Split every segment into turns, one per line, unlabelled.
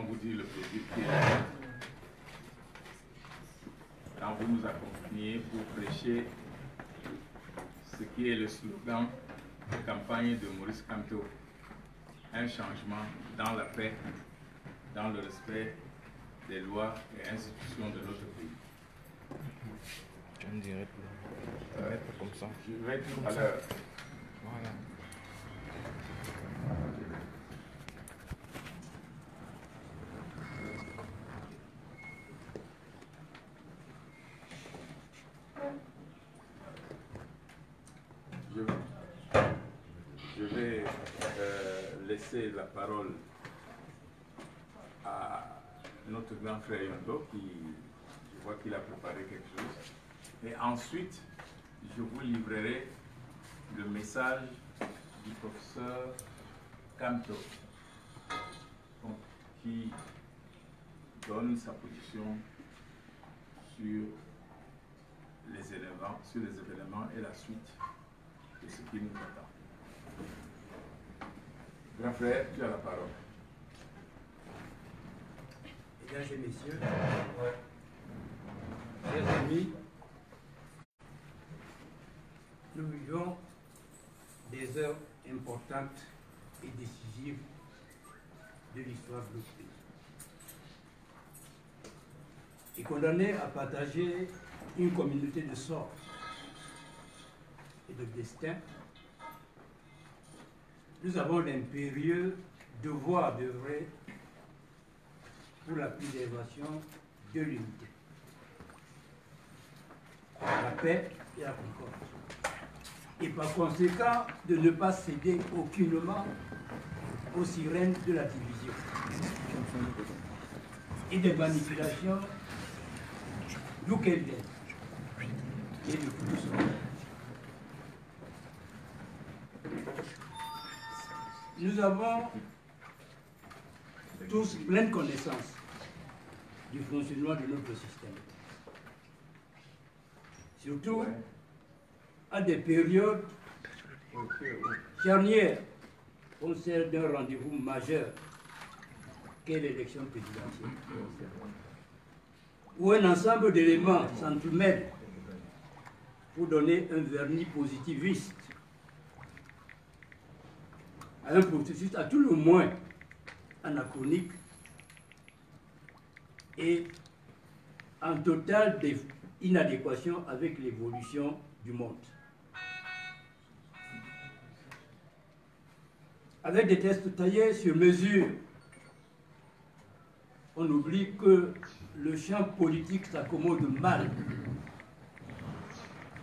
vous dire le plaisir qu'il est quand vous nous accompagnez pour prêcher ce qui est le slogan de campagne de Maurice Kamto, un changement dans la paix, dans le respect des lois et institutions de notre pays.
Je me dirais comme ça.
Je vais tout à l'heure.
Voilà.
Je vais laisser la parole à notre grand frère Yondo, qui, je vois qu'il a préparé quelque chose. Et ensuite, je vous livrerai le message du professeur Kamto, qui donne sa position sur les événements et la suite de ce qui nous attend. Grand frère, tu as la parole.
Mesdames et messieurs, chers amis, nous vivons des heures importantes et décisives de l'histoire de notre pays. Et condamnés à partager une communauté de sorts et de destin, nous avons l'impérieux devoir d'œuvrer pour la préservation de l'unité, la paix et la concorde. Et par conséquent, de ne pas céder aucunement aux sirènes de la division et des manipulations, d'où qu'elles viennent, et de tout cela. Nous avons tous pleine connaissance du fonctionnement de notre système. Surtout à des périodes charnières, comme celle d'un rendez-vous majeur qu'est l'élection présidentielle, où un ensemble d'éléments s'entremêlent pour donner un vernis positiviste à un processus à tout le moins anachronique et en totale inadéquation avec l'évolution du monde. Avec des tests taillés sur mesure, on oublie que le champ politique s'accommode mal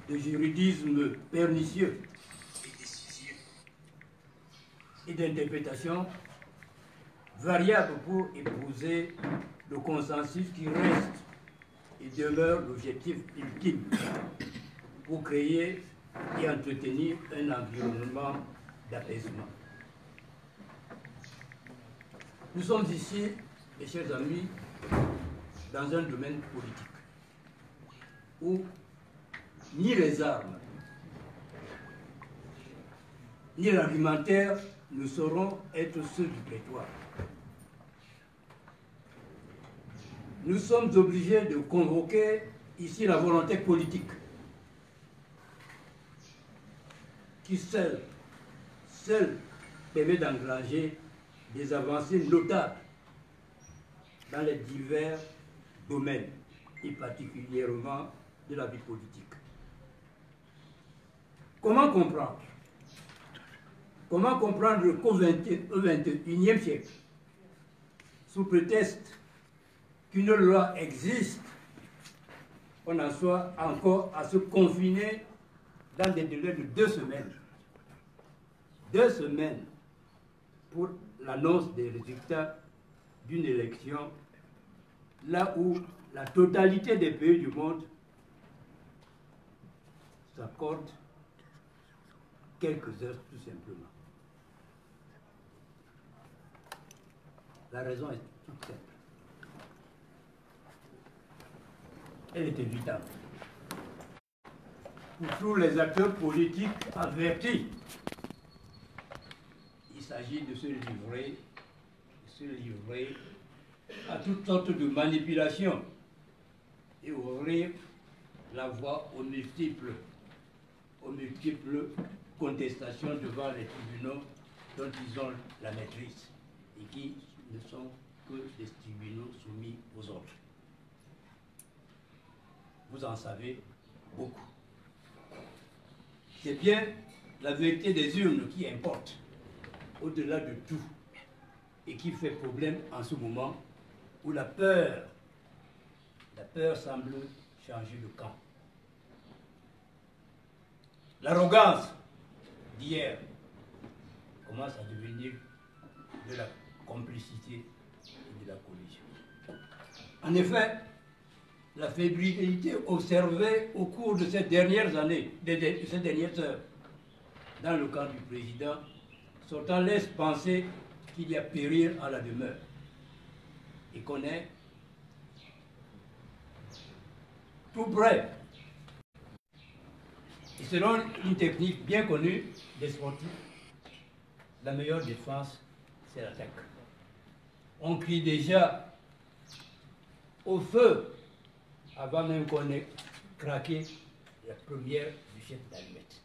de juridisme pernicieux et d'interprétations variables pour épouser le consensus qui reste et demeure l'objectif ultime pour créer et entretenir un environnement d'apaisement. Nous sommes ici, mes chers amis, dans un domaine politique où ni les armes, ni l'argumentaire ne sauront être ceux du prétoire. Nous sommes obligés de convoquer ici la volonté politique qui seule permet d'engager des avancées notables dans les divers domaines, et particulièrement de la vie politique. Comment comprendre? Comment comprendre qu'au XXIe siècle, sous prétexte qu'une loi existe, on en soit encore à se confiner dans des délais de 2 semaines. 2 semaines pour l'annonce des résultats d'une élection, là où la totalité des pays du monde s'accordent quelques heures tout simplement. La raison est toute simple. Elle est évidente. Pour tous les acteurs politiques avertis, il s'agit de se livrer à toutes sortes de manipulations et ouvrir la voie aux multiples contestations devant les tribunaux dont ils ont la maîtrise et qui ne sont que des tribunaux soumis aux autres. Vous en savez beaucoup. C'est bien la vérité des urnes qui importe, au-delà de tout, et qui fait problème en ce moment où la peur semble changer de camp. L'arrogance d'hier commence à devenir de la complicité et de la collusion. En effet, la fébrilité observée au cours de ces dernières années, de ces dernières heures, dans le camp du président, sortant laisse penser qu'il y a péril à la demeure et qu'on est tout près. Et selon une technique bien connue des sportifs, la meilleure défense, c'est l'attaque. On crie déjà au feu avant même qu'on ait craqué la première bûchette d'allumette.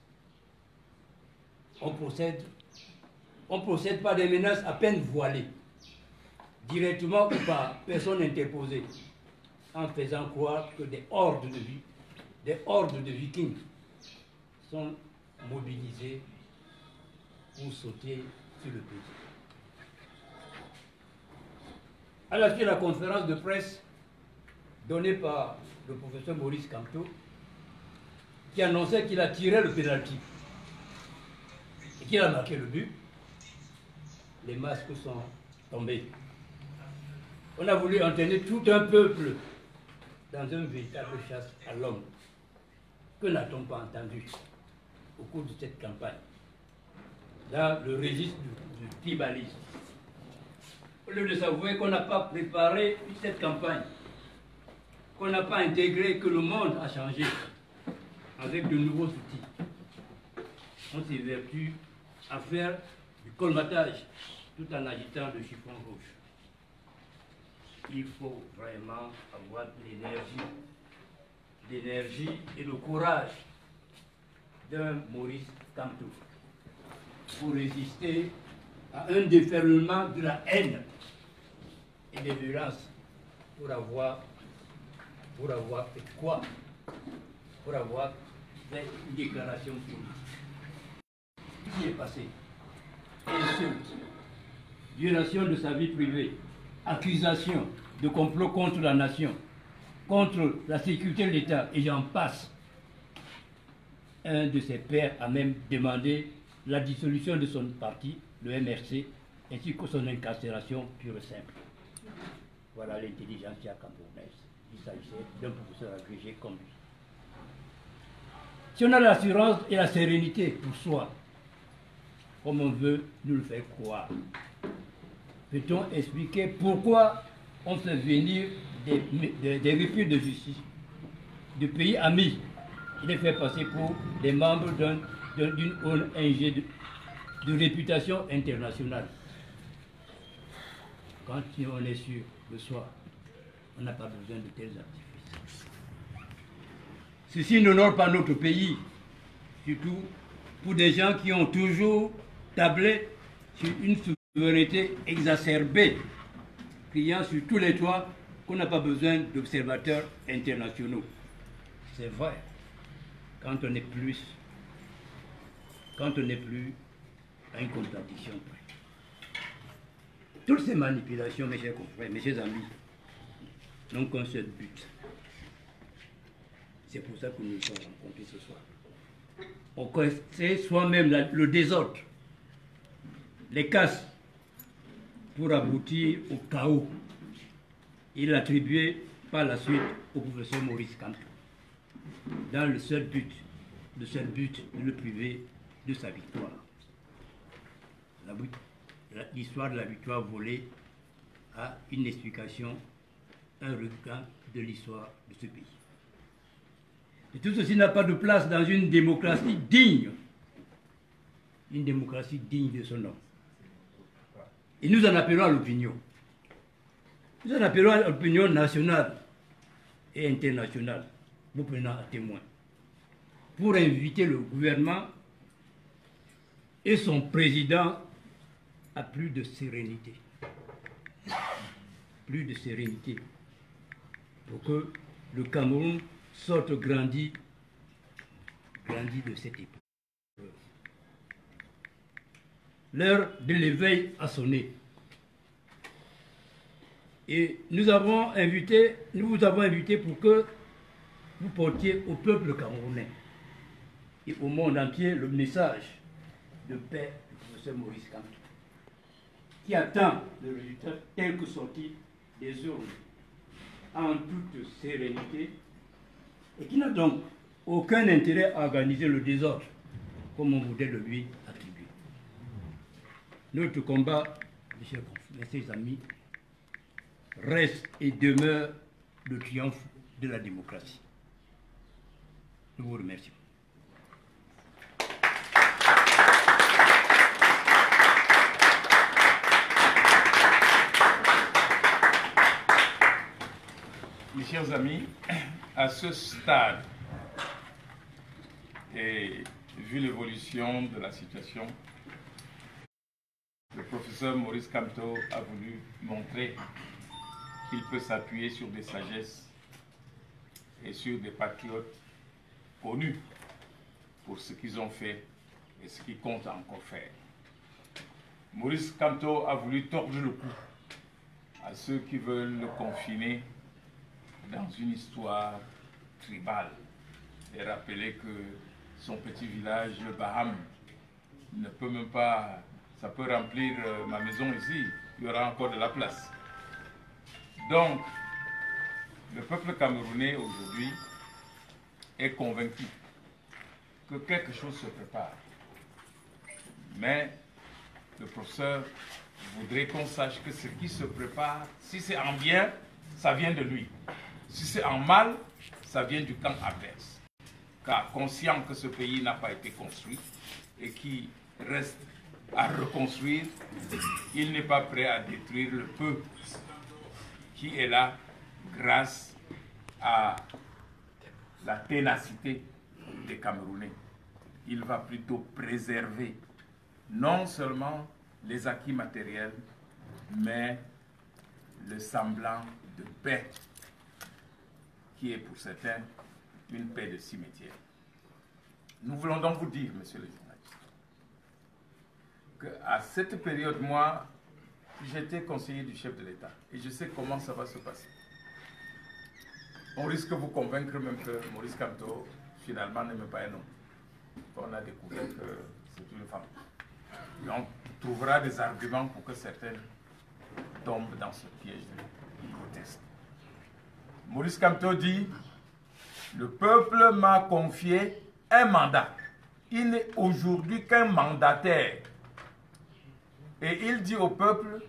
On procède par des menaces à peine voilées, directement ou par personne interposée, en faisant croire que des hordes de vikings sont mobilisés pour sauter sur le pays. À la suite de la conférence de presse donnée par le professeur Maurice Kamto, qui annonçait qu'il a tiré le pénalty et qu'il a marqué le but, les masques sont tombés. On a voulu entraîner tout un peuple dans une véritable chasse à l'homme. Que n'a-t-on pas entendu au cours de cette campagne, dans le registre du tribalisme? Au lieu de s'avouer qu'on n'a pas préparé cette campagne, qu'on n'a pas intégré, que le monde a changé avec de nouveaux outils, on s'évertue à faire du colmatage tout en agitant le chiffon rouge. Il faut vraiment avoir l'énergie et le courage d'un Maurice Kamto pour résister à un déferlement de la haine et des violences pour avoir fait quoi? Pour avoir fait une déclaration politique. Ce qui est passé, insulte, violation de sa vie privée, accusation de complot contre la nation, contre la sécurité de l'État, et j'en passe. Un de ses pairs a même demandé la dissolution de son parti, le MRC, ainsi que son incarcération pure et simple. Voilà l'intelligentsia camerounaise. Il s'agissait d'un professeur agrégé comme lui. Si on a l'assurance et la sérénité pour soi, comme on veut nous le faire croire, peut-on expliquer pourquoi on fait venir des refus de justice de pays amis et les fait passer pour des membres d'une ONG de réputation internationale? Quand on est sûr de soi, on n'a pas besoin de tels artifices. Ceci n'honore pas notre pays, surtout pour des gens qui ont toujours tablé sur une souveraineté exacerbée, criant sur tous les toits qu'on n'a pas besoin d'observateurs internationaux. C'est vrai, quand on n'est plus à une contradiction près. Toutes ces manipulations, mes chers confrères, mes chers amis, n'ont qu'un seul but. C'est pour ça que nous nous sommes rencontrés ce soir. On connaissait soi-même le désordre, les casses, pour aboutir au chaos. Il l'attribuait par la suite au professeur Maurice Kamto, dans le seul but de le priver de sa victoire. L'histoire de la victoire volée a une explication, un regain de l'histoire de ce pays. Et tout ceci n'a pas de place dans une démocratie digne de son nom. Et nous en appelons à l'opinion. Nous en appelons à l'opinion nationale et internationale, vous prenant à témoin, pour inviter le gouvernement et son président à plus de sérénité. Plus de sérénité. Pour que le Cameroun sorte grandi de cette épreuve. L'heure de l'éveil a sonné. Et nous vous avons invité pour que vous portiez au peuple camerounais et au monde entier le message de paix du professeur Maurice Kamto, qui attend le résultat tel que sorti des urnes en toute sérénité et qui n'a donc aucun intérêt à organiser le désordre comme on voudrait le lui attribuer. Notre combat, mes chers amis, reste et demeure le triomphe de la démocratie. Nous vous remercions.
Mes chers amis, à ce stade, et vu l'évolution de la situation, le professeur Maurice Kamto a voulu montrer qu'il peut s'appuyer sur des sagesses et sur des patriotes connus pour ce qu'ils ont fait et ce qu'ils comptent encore faire. Maurice Kamto a voulu tordre le cou à ceux qui veulent le confiner dans une histoire tribale et rappeler que son petit village, le Baham, ne peut même pas, ça peut remplir ma maison ici, il y aura encore de la place. Donc, le peuple camerounais aujourd'hui est convaincu que quelque chose se prépare. Mais le professeur voudrait qu'on sache que ce qui se prépare, si c'est en bien, ça vient de lui. Si c'est en mal, ça vient du camp adverse. Car conscient que ce pays n'a pas été construit et qui reste à reconstruire, il n'est pas prêt à détruire le peu qui est là grâce à la ténacité des Camerounais. Il va plutôt préserver non seulement les acquis matériels, mais le semblant de paix qui est pour certains une paix de cimetière. Nous voulons donc vous dire, monsieur le journaliste, qu'à cette période, moi, j'étais conseiller du chef de l'État et je sais comment ça va se passer. On risque de vous convaincre même que Maurice Kamto, finalement, n'aime pas un homme. On a découvert que c'est une femme. Et on trouvera des arguments pour que certains tombent dans ce piège de grotesque. Maurice Kamto dit: le peuple m'a confié un mandat. Il n'est aujourd'hui qu'un mandataire. Et il dit au peuple: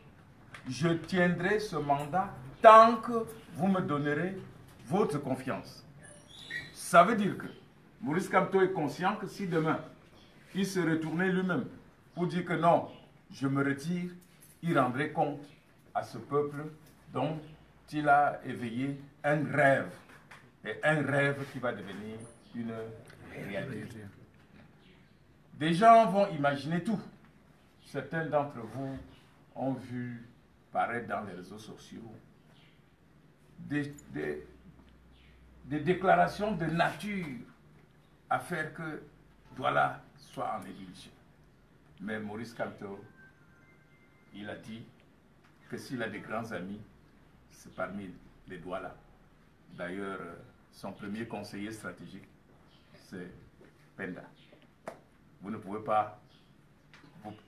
je tiendrai ce mandat tant que vous me donnerez votre confiance. Ça veut dire que Maurice Kamto est conscient que si demain il se retournait lui-même pour dire que non, je me retire, il rendrait compte à ce peuple dont il a éveillé un rêve, et un rêve qui va devenir une réalité. Des gens vont imaginer tout. Certains d'entre vous ont vu paraître dans les réseaux sociaux des déclarations de nature à faire que Douala soit en ébullition. Mais Maurice Kamto, il a dit que s'il a des grands amis, c'est parmi les Douala. D'ailleurs, son premier conseiller stratégique, c'est Penda. Vous ne pouvez pas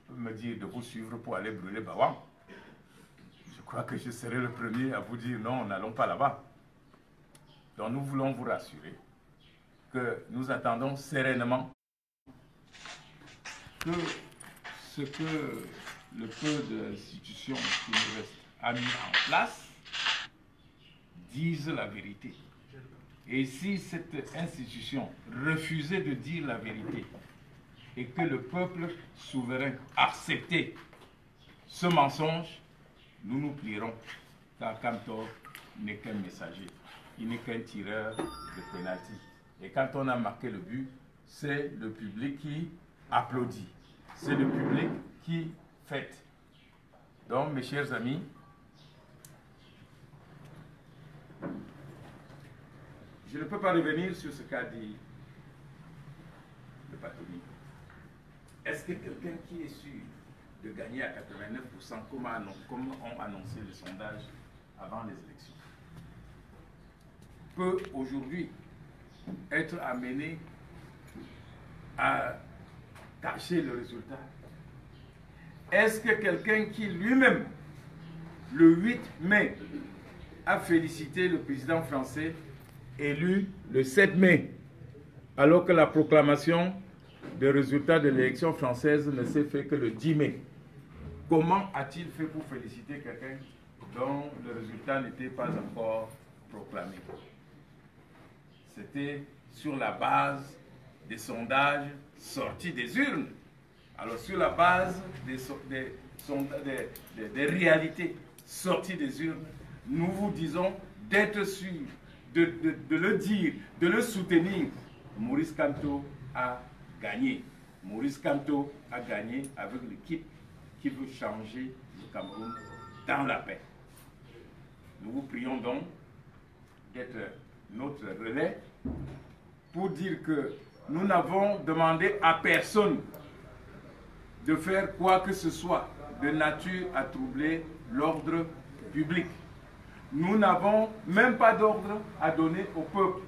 me dire de vous suivre pour aller brûler Bawang. Je crois que je serai le premier à vous dire non, n'allons pas là-bas. Donc nous voulons vous rassurer que nous attendons sereinement que ce que le peu d'institutions qui nous reste a mis en place disent la vérité. Et si cette institution refusait de dire la vérité et que le peuple souverain acceptait ce mensonge, nous nous plierons car Kamto n'est qu'un messager, il n'est qu'un tireur de pénalty. Et quand on a marqué le but, c'est le public qui applaudit, c'est le public qui fête. Donc, mes chers amis, je ne peux pas revenir sur ce qu'a dit le Batoni. Est-ce que quelqu'un qui est sûr de gagner à 89%, comme ont annoncé les sondages avant les élections, peut aujourd'hui être amené à cacher le résultat? Est-ce que quelqu'un qui lui-même, le 8 mai, a félicité le président français élu le 7 mai, alors que la proclamation des résultats de l'élection française ne s'est fait que le 10 mai. Comment a-t-il fait pour féliciter quelqu'un dont le résultat n'était pas encore proclamé? C'était sur la base des sondages sortis des urnes. Alors sur la base des réalités sorties des urnes, nous vous disons d'être sûr, de le dire, de le soutenir. Maurice Kamto a gagné. Maurice Kamto a gagné avec l'équipe qui veut changer le Cameroun dans la paix. Nous vous prions donc d'être notre relais pour dire que nous n'avons demandé à personne de faire quoi que ce soit de nature à troubler l'ordre public. Nous n'avons même pas d'ordre à donner au peuple.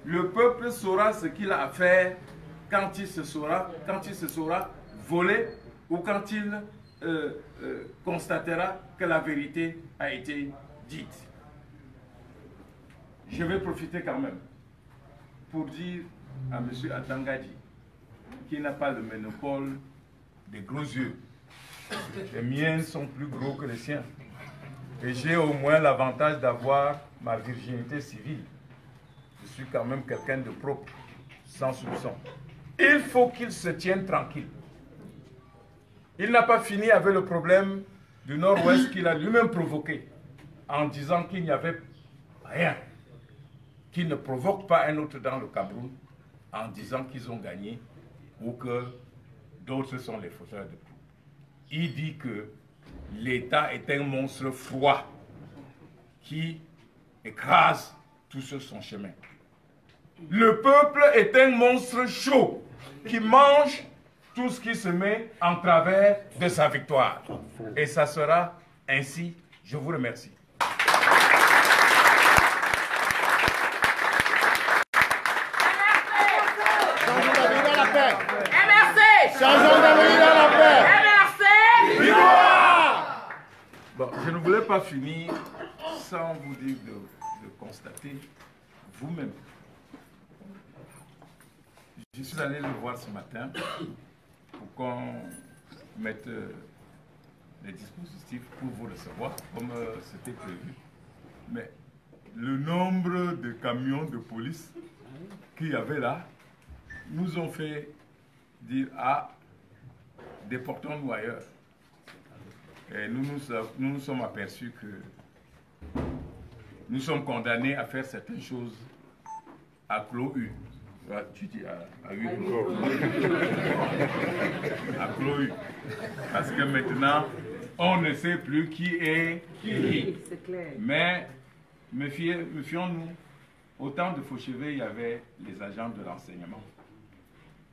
Le peuple saura ce qu'il a à faire quand il se saura volé ou quand il constatera que la vérité a été dite. Je vais profiter quand même pour dire à M. Atangadji, qui n'a pas le monopole des gros yeux. Les miens sont plus gros que les siens. Et j'ai au moins l'avantage d'avoir ma virginité civile. Je suis quand même quelqu'un de propre, sans soupçon. Il faut qu'il se tienne tranquille. Il n'a pas fini avec le problème du Nord-Ouest qu'il a lui-même provoqué, en disant qu'il n'y avait rien, qu'il ne provoque pas un autre dans le Cameroun, en disant qu'ils ont gagné ou que d'autres sont les fauteurs de coups. Il dit que l'État est un monstre froid qui écrase tout sur son chemin. Le peuple est un monstre chaud qui mange tout ce qui se met en travers de sa victoire. Et ça sera ainsi. Je vous remercie. Bon, je ne voulais pas finir sans vous dire de constater vous-même. Je suis allé le voir ce matin pour qu'on mette les dispositifs pour vous recevoir, comme c'était prévu. Mais le nombre de camions de police qu'il y avait là nous ont fait dire « Ah, déportons-nous ailleurs ». Et nous nous sommes aperçus que nous sommes condamnés à faire certaines choses à clos U. Tu dis à huis clos. À clos U. Parce que maintenant, on ne sait plus qui est qui. C'est clair. Mais méfions-nous. Au temps de Fauchevet, il y avait les agents de renseignement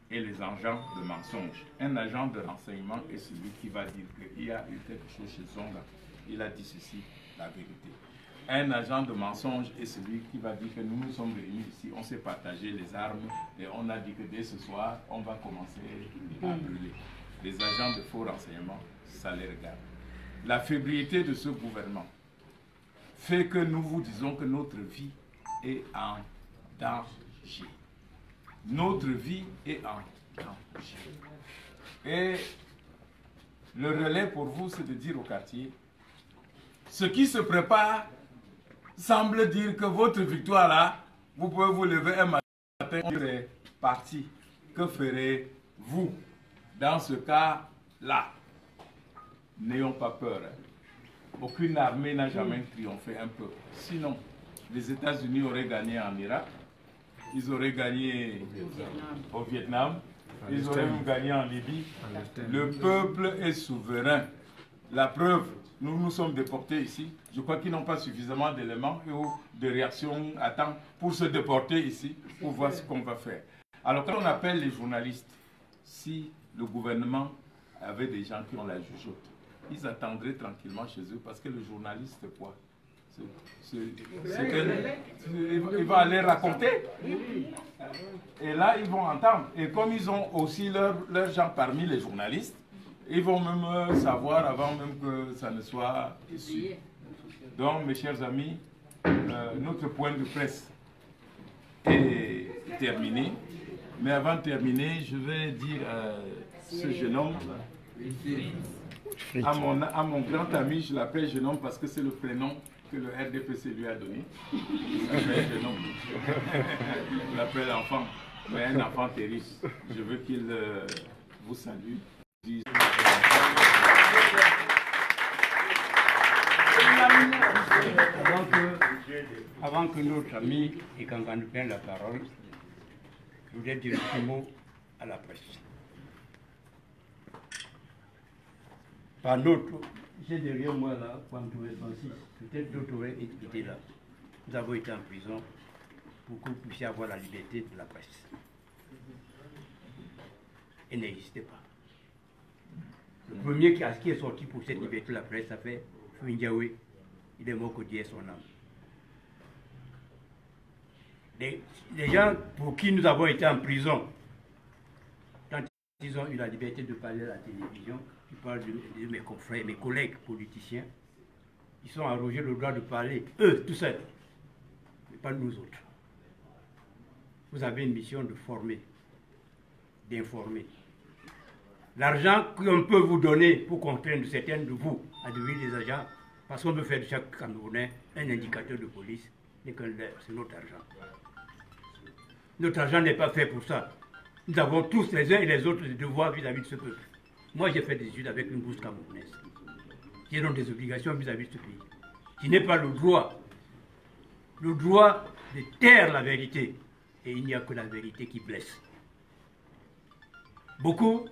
et les agents de mensonge. Un agent de renseignement est celui qui va dire qu'il y a eu quelque chose chez Zonga. Il a dit ceci, la vérité. Un agent de mensonge est celui qui va dire que nous nous sommes réunis ici, on s'est partagé les armes et on a dit que dès ce soir, on va commencer à brûler. Les agents de faux renseignements, ça les regarde. La fébrilité de ce gouvernement fait que nous vous disons que notre vie est en danger. Notre vie est en danger. Et le relais pour vous, c'est de dire au quartier, ce qui se prépare semble dire que votre victoire là, vous pouvez vous lever un matin et c'est parti. Que ferez-vous dans ce cas-là? N'ayons pas peur. aucune armée n'a jamais triomphé un peuple. Sinon, les États-Unis auraient gagné en Irak, ils auraient gagné au Vietnam, ils auraient même gagné en Libye. Le peuple est souverain. La preuve, nous nous sommes déportés ici. Je crois qu'ils n'ont pas suffisamment d'éléments ou de réactions à temps pour se déporter ici, pour voir ce qu'on va faire. Alors quand on appelle les journalistes, si le gouvernement avait des gens qui ont la jugeote, ils attendraient tranquillement chez eux parce que le journaliste, quoi, il va aller raconter. Et là, ils vont entendre. Et comme ils ont aussi leurs gens parmi les journalistes, ils vont même savoir avant même que ça ne soit su. Donc, mes chers amis, notre point de presse est terminé. Mais avant de terminer, je vais dire à ce jeune homme, à mon grand ami, je l'appelle jeune homme parce que c'est le prénom que le RDPC lui a donné. Il s'appelle jeune homme. Je l'appelle enfant, mais un enfant terrible. Je veux qu'il vous salue.
Avant que notre ami Ikangan prenne la parole, je voudrais dire un mot à la presse. Par notre, c'est derrière moi là, quand vous êtes Francis, peut-être d'autres auraient été là. Nous avons été en prison pour que vous puissiez avoir la liberté de la presse. Elle n'existait pas. Le premier qui est sorti pour cette liberté de la presse, ça fait Fuindiawe. Il est mort que Dieu ait son âme. Les gens pour qui nous avons été en prison, quand ils ont eu la liberté de parler à la télévision, je parle de mes confrères, mes collègues politiciens, ils sont arrogés le droit de parler, eux, tout seuls, mais pas nous autres. Vous avez une mission de former, d'informer. L'argent qu'on peut vous donner pour contraindre certains de vous à devenir des agents, parce qu'on veut faire de chaque Camerounais un indicateur de police, n'est qu'un leurre, c'est notre argent. Notre argent n'est pas fait pour ça. Nous avons tous les uns et les autres des devoirs vis-à-vis de ce peuple. Moi, j'ai fait des études avec une bourse camerounaise. J'ai donc des obligations vis-à-vis de ce pays. Je n'ai pas le droit de taire la vérité. Et il n'y a que la vérité qui blesse. Beaucoup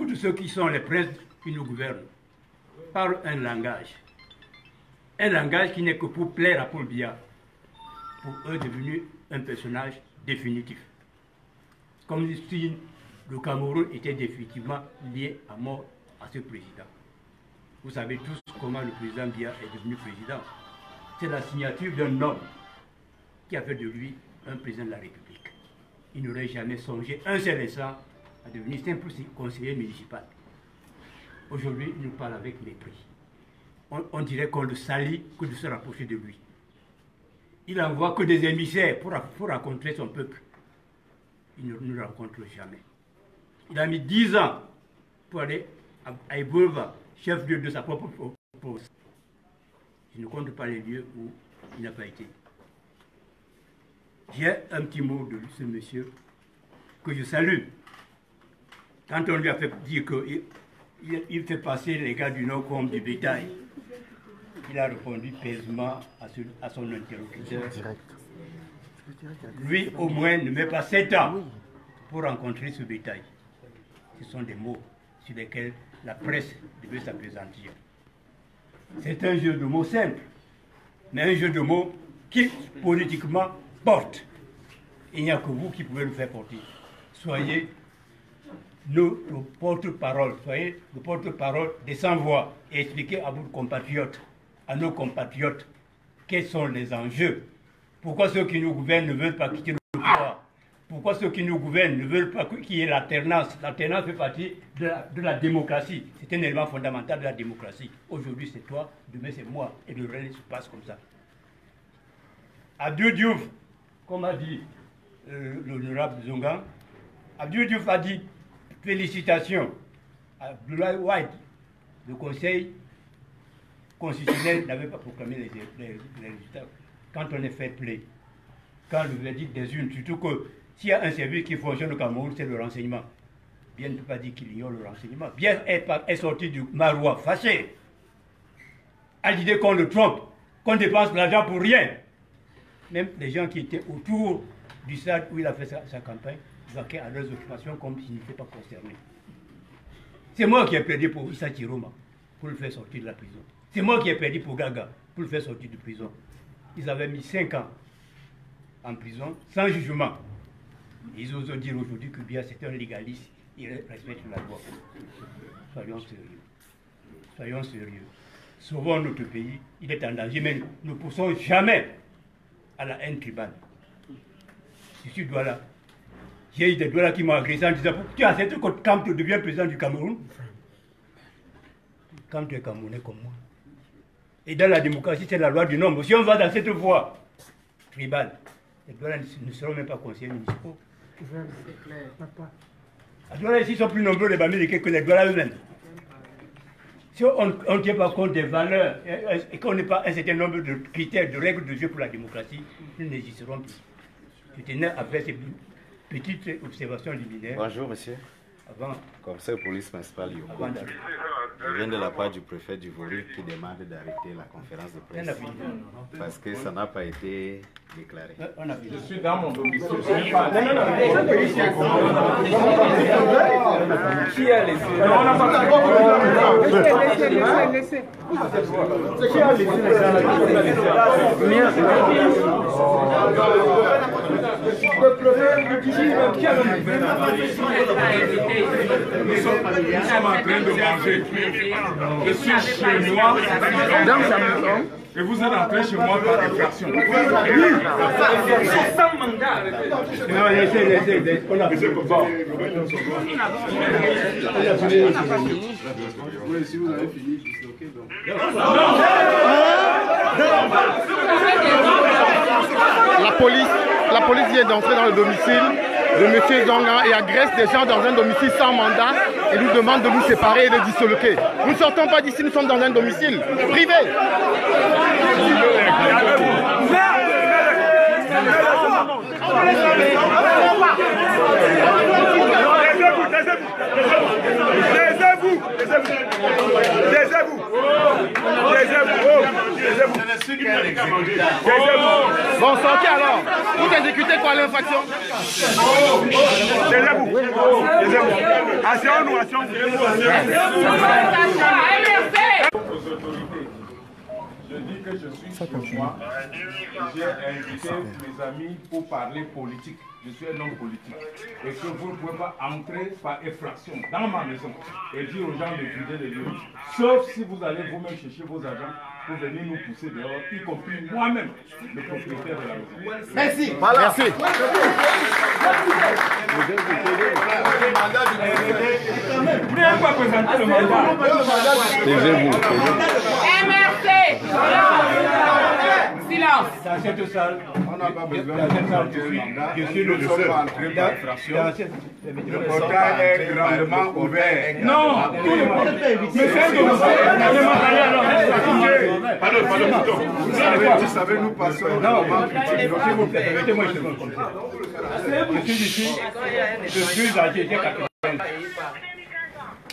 de ceux qui sont les princes qui nous gouvernent parlent un langage. Un langage qui n'est que pour plaire à Paul Biya. Pour eux, devenu un personnage définitif. Comme si le Cameroun était définitivement lié à mort à ce président. Vous savez tous comment le président Biya est devenu président. C'est la signature d'un homme qui a fait de lui un président de la République. Il n'aurait jamais songé un seul instant à devenir simple conseiller municipal. Aujourd'hui, il nous parle avec mépris. On dirait qu'on le salit que de se rapprocher de lui. Il n'envoie que des émissaires pour rencontrer son peuple. Il ne nous rencontre jamais. Il a mis 10 ans pour aller à Iboulva, chef-lieu de sa propre province. Je ne compte pas les lieux où il n'a pas été. J'ai un petit mot de ce monsieur que je salue. Quand on lui a fait dire qu'il fait passer les gars du Nord comme du bétail, il a répondu paisément à son interlocuteur. Lui, au moins, ne met pas 7 ans pour rencontrer ce bétail. Ce sont des mots sur lesquels la presse devait s'appesantir. C'est un jeu de mots simple, mais un jeu de mots qui, politiquement, porte. Il n'y a que vous qui pouvez le faire porter. Soyez nos porte-parole, soyez le porte-parole des sans-voix et expliquez à vos compatriotes, à nos compatriotes, quels sont les enjeux. Pourquoi ceux qui nous gouvernent ne veulent pas quitter le pouvoir? Pourquoi ceux qui nous gouvernent ne veulent pas qu'il y ait l'alternance? L'alternance fait partie de la démocratie. C'est un élément fondamental de la démocratie. Aujourd'hui c'est toi, demain c'est moi. Et le relais se passe comme ça. Abdou Diouf, comme a dit l'honorable Zongan, Abdou Diouf a dit félicitations à Abdoulaye Wade. Le Conseil constitutionnel n'avait pas proclamé les résultats. Quand on est fait play, quand le verdict des urnes, surtout que s'il y a un service qui fonctionne au Cameroun, c'est le renseignement. Bien ne peut pas dire qu'il ignore le renseignement. Bien est sorti du Marois fâché. à l'idée qu'on le trompe, qu'on dépense l'argent pour rien. Même les gens qui étaient autour du stade où il a fait sa campagne vaquaient à leurs occupations comme s'ils n'étaient pas concernés. C'est moi qui ai plaidé pour Issa Chiroma pour le faire sortir de la prison. C'est moi qui ai plaidé pour Gaga pour le faire sortir de prison. Ils avaient mis 5 ans en prison sans jugement. Ils osent dire aujourd'hui que bien c'est un légaliste, il respecte la loi. Soyons sérieux. Soyons sérieux. Sauvons notre pays, il est en danger, mais nous ne poussons jamais à la haine tribale. Je suis Douala. J'ai eu des Douala qui m'ont agressé en disant tu acceptes que quand tu deviens président du Cameroun, quand tu es Camerounais comme moi. Et dans la démocratie, c'est la loi du nombre. Si on va dans cette voie tribale, les Douala ne seront même pas conseillers municipaux.
C'est clair, papa.
Les Douala ici sont plus nombreux les Bamileke que les Douala eux-mêmes. Si on ne tient pas compte des valeurs et qu'on n'a pas un certain nombre de critères, de règles de jeu pour la démocratie, nous n'existerons plus. Je tenais à faire ces petites observations liminaires.
Bonjour, monsieur.
Avant,
Commissaire de police municipale Yoko.
avant d'arriver.
Je viens de la part du préfet du Vori qui demande d'arrêter la conférence de
On a
presse
fini.
parce que ça n'a pas été déclaré.
On a fini.
Je suis dans mon domicile. Je suis pas...
Qui a laissé?
Laissez.
Qui a laissé
Nous sommes en train de manger. Je suis chez moi. Et vous êtes entré chez moi par effraction.
Sans mandat.
Non, laissez. On a fini.
Si vous avez fini, c'est ok.
La police vient d'entrer dans le domicile de M. Zonga et agresse des gens dans un domicile sans mandat et nous demande de nous séparer et de disloquer. Nous ne sortons pas d'ici, nous sommes dans un domicile privé. Bon, sortez alors. Vous exécutez quoi l'infraction?
Aux autorités, je dis que je suis chez moi. J'ai invité mes amis pour parler politique. Je suis un homme politique. Et que vous ne pouvez pas entrer par effraction dans ma maison et dire aux gens de quitter les lieux. Sauf si vous allez vous-même chercher vos agents pour venir nous pousser dehors, y compris moi-même, le propriétaire de la maison.
Merci. Voilà. Merci.
Vous n'avez pas présenté le mandat.
Taisez-vous.
MRC. Silence.
Dans cette salle,
On n'a pas besoin
dans cette salle,
de mandat.
je suis le
Nous
seul.
sommes entrés par effraction.
Le
portail est grandement ouvert.
Non, mais c'est un
Vous savez, nous passons normalement
S'il vous plaît, permettez-moi une seconde comme ça. Je suis ici, je suis âgé, j'ai 80 ans.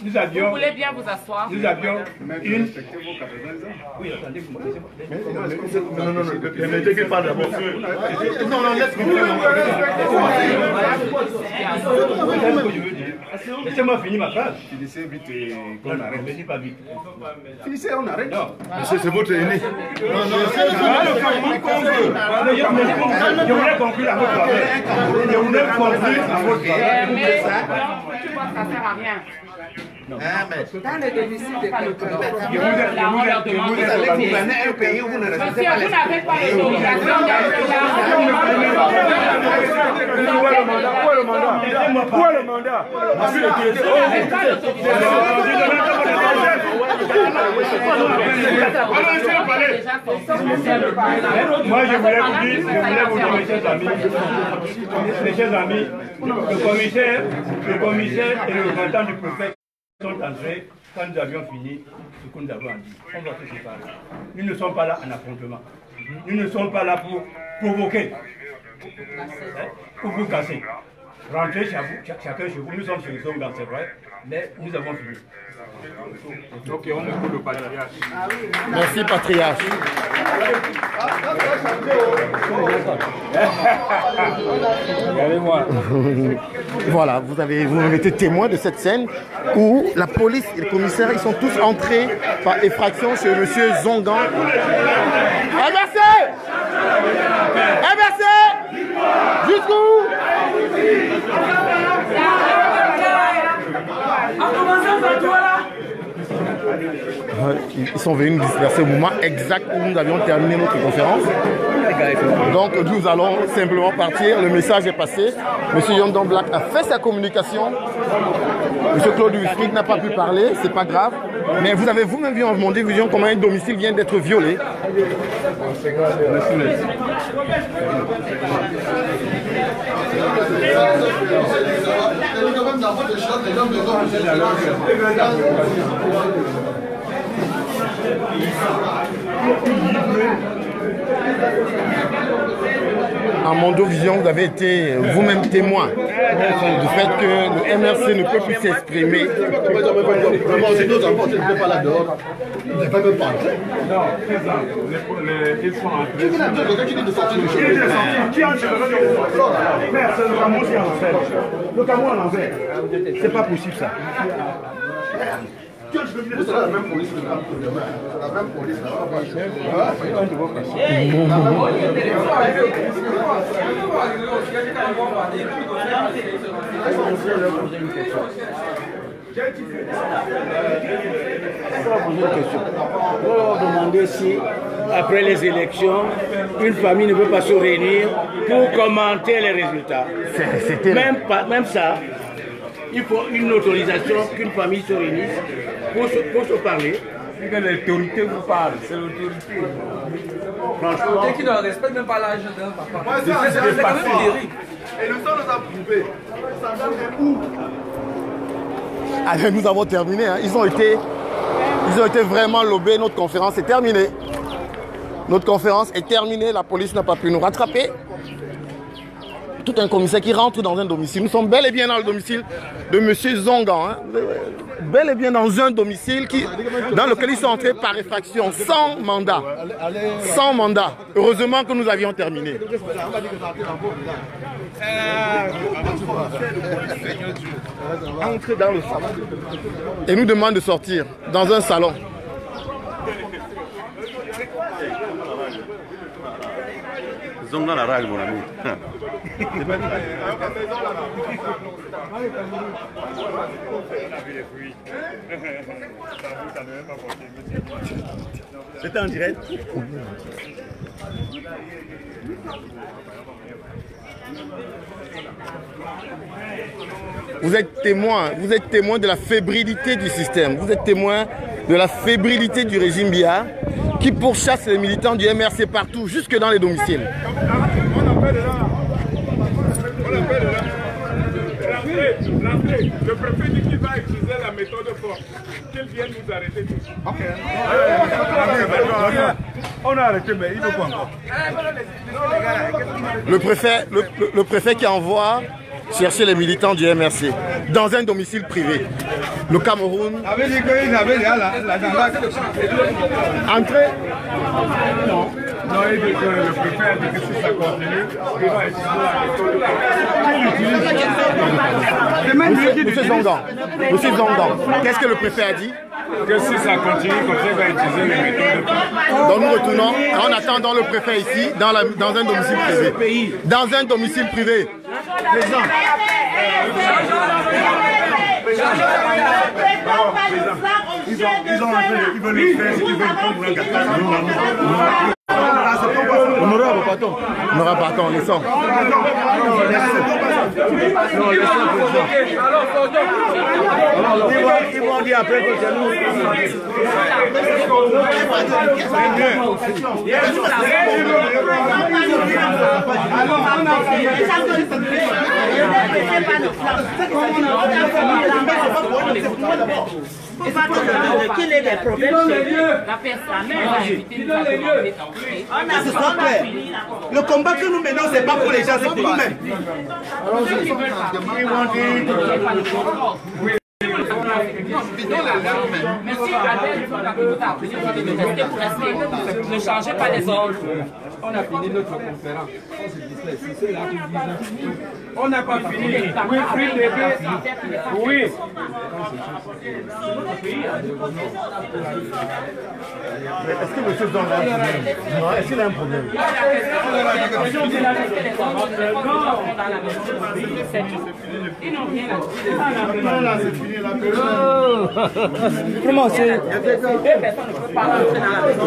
Nous
Vous
avions
voulez bien vous asseoir?
une...
respectez vos 80 ans.
Oui, attendez, vous me laissez pas.
Non, permettez qu'il parle d'abord. Non,
Laissez-moi finir ma phrase.
Finissez vite et
Non,
qu'on
non,
arrête.
ne pas vite.
Finissez, on arrête.
Non.
C'est votre aîné.
Je voulais conclure à votre faveur. Je voulais conclure à votre faveur.
Mais tu vois, ça sert à rien.
Dans le domicile de quelqu'un.
Vous allez gouverner un pays où vous ne respectez pas les... Monsieur, vous n'avez pas l'autorisation d'être là.
Où est le mandat? Où est le mandat?
Vous n'avez pas
Moi, je voulais vous dire, mes chers amis, le commissaire et le représentant du préfet sont entrés quand nous avions fini ce que nous avons dit. On va se séparer. Nous ne sommes pas là en affrontement. Nous ne sommes pas là pour provoquer, pour vous casser. Rentrez chacun chez vous. Nous sommes chez les hommes, c'est vrai. Mais nous avons vu.
Ok, on écoute le patriarche.
Merci, patriarche.
Regardez-moi.
Voilà, vous avez été témoin de cette scène où la police et le commissaire, ils sont tous entrés par effraction chez M. Zongan. Inversé! Inversé! Jusqu'où? Ils sont venus nous disperser au moment exact où nous avions terminé notre conférence. Donc nous allons simplement partir. Le message est passé. Monsieur Yondon Black a fait sa communication. Monsieur Claude Wifric n'a pas pu parler, c'est pas grave. Mais vous avez vous-même vu en mon division comment un domicile vient d'être violé. En Mondovision, vous avez été vous-même témoin du fait que le MRC ne peut plus s'exprimer.
Ils sont entrés.
Le Cameroun à l'envers. C'est pas possible ça.
C'est la même police que la même police.
Vous leur demandez si, après les élections, une famille ne peut pas se réunir pour commenter les résultats. Même ça, il faut une autorisation qu'une famille se réunisse pour se parler.
C'est que l'autorité vous parle, c'est l'autorité.
Franchement. Dès qu'ils ne respectent même pas l'âge d'un papa.
C'est quand même terrible. Et le temps nous a prouvé.
Allez, nous avons terminé. Hein. Ils ont été vraiment lobés. Notre conférence est terminée. Notre conférence est terminée. La police n'a pas pu nous rattraper. Tout un commissaire qui rentre dans un domicile. Nous sommes bel et bien dans le domicile de M. Zongan. Hein. Bel et bien dans un domicile dans lequel ils sont entrés par effraction, sans mandat. Sans mandat. Heureusement que nous avions terminé. Entrer dans le salon. Et nous demande de sortir dans un salon.
Zongan la rage, mon ami.
C'est en direct.
Vous êtes témoin de la fébrilité du système. Vous êtes témoin de la fébrilité du régime Biya qui pourchasse les militants du MRC partout, jusque dans les domiciles.
On appelle là. L'entrée. Le préfet dit qu'il va utiliser la méthode forte. Qu'il vienne nous arrêter tous. Ok.
On a arrêté, mais il ne faut pas encore.
Le préfet qui envoie chercher les militants du MRC dans un domicile privé. Le Cameroun. Entrée.
Non. Non, il dit que le préfet a dit que si ça continue, il va utiliser
Monsieur Zongan, qu'est-ce que le préfet a dit?
Que si ça continue, comme ça, il va utiliser les méthodes.
Donc nous retournons en attendant le préfet ici, dans un domicile privé. Dans un domicile privé.
Ils veulent le faire, ils veulent prendre un gâteau.
Honorable patron. Honorable patron, laissons.
Ils vont dire après que c'est nous.
Qu'il ait des problèmes la personne a évité de
le combat que nous menons, c'est pas pour les gens, c'est pour nous-mêmes.
Mais si Abel vous a appelé pour tester pour rester, ne changez pas les ordres.
On a fini notre conférence. C'est là qui disent. On n'a pas fini. Oui, oui.
Est-ce que monsieur donne un problème? Non, est-ce qu'il a un problème?
Ils n'ont rien à dire.
Comment c'est?
Deux personnes ne peuvent pas rentrer dans la maison.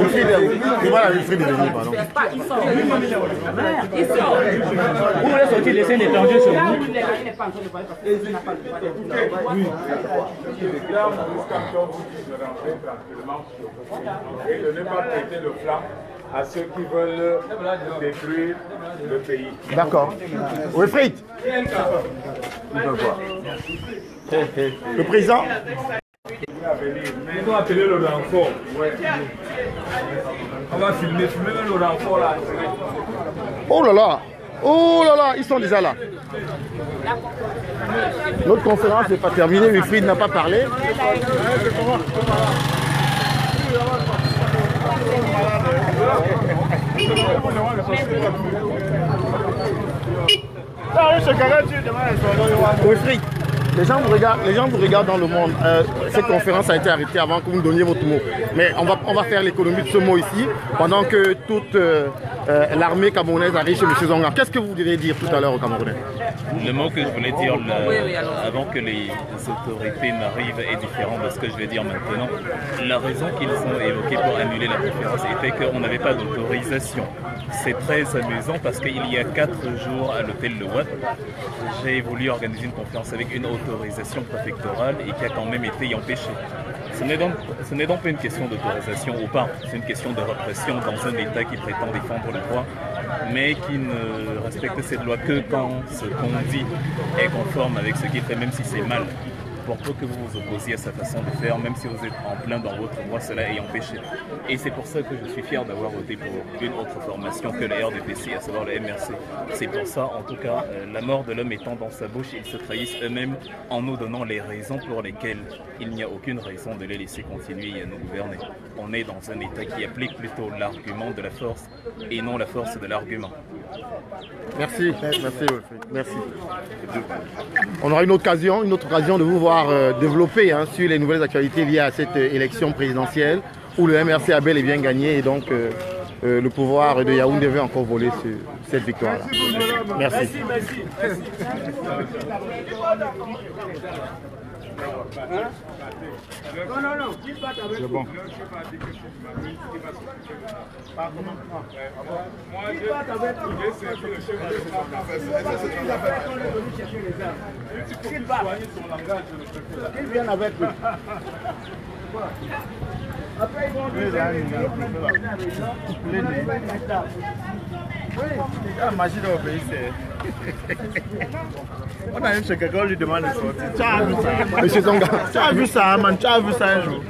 Voilà, Wilfried est venu, pardon.
Ils sortent. Ils sortent.
Vous voulez sortir les scènes étrangers sur vous?
Il n'est pas en train de parler parce qu'il n'a pas le droit d'être.
Et de ne pas prêter le flanc à ceux qui veulent détruire le pays.
D'accord. Wilfried. Le président.
Ils ont appelé le renfort. On va filmer même le renfort là.
Oh là là. Oh là là, ils sont déjà là. Notre conférence n'est pas terminée, Wilfried n'a pas parlé. Wilfried, les gens vous regardent dans le monde. Cette conférence a été arrêtée avant que vous nous donniez votre mot. Mais on va faire l'économie de ce mot ici, pendant que toute l'armée camerounaise arrive chez M. Zonga. Qu'est-ce que vous devez dire tout à l'heure aux Camerounais?
Le mot que je voulais dire avant que les autorités n'arrivent est différent de ce que je vais dire maintenant. La raison qu'ils ont évoquée pour annuler la conférence était qu'on n'avait pas d'autorisation. C'est très amusant parce qu'il y a 4 jours à l'hôtel Le Watt, j'ai voulu organiser une conférence avec une autorisation préfectorale et qui a quand même été empêchée. Ce n'est donc pas une question d'autorisation ou pas, c'est une question de répression dans un État qui prétend défendre le droit, mais qui ne respecte cette loi que quand ce qu'on dit est conforme avec ce qu'il fait, même si c'est mal. Pour peu que vous vous opposiez à sa façon de faire, même si vous êtes en plein dans votre droit, cela est empêché. Et c'est pour ça que je suis fier d'avoir voté pour une autre formation que la RDPC, à savoir le MRC. C'est pour ça, en tout cas, la mort de l'homme étant dans sa bouche, ils se trahissent eux-mêmes en nous donnant les raisons pour lesquelles il n'y a aucune raison de les laisser continuer à nous gouverner. On est dans un État qui applique plutôt l'argument de la force et non la force de l'argument.
Merci, merci Wilfried, merci. On aura une autre occasion de vous voir développer sur les nouvelles actualités liées à cette élection présidentielle où le MRC a bel et bien gagné et donc le pouvoir de Yaoundé veut encore voler sur cette victoire-là. Merci.
Non.
C'est bon.
Il vient avec lui.
Après, ils vont
la magie de l'obéir, c'est... On a même chez quelqu'un, on lui demande de sortir. Tu as vu ça?
Monsieur Zonga.
Tu as vu ça, man? Tu as vu ça un jour?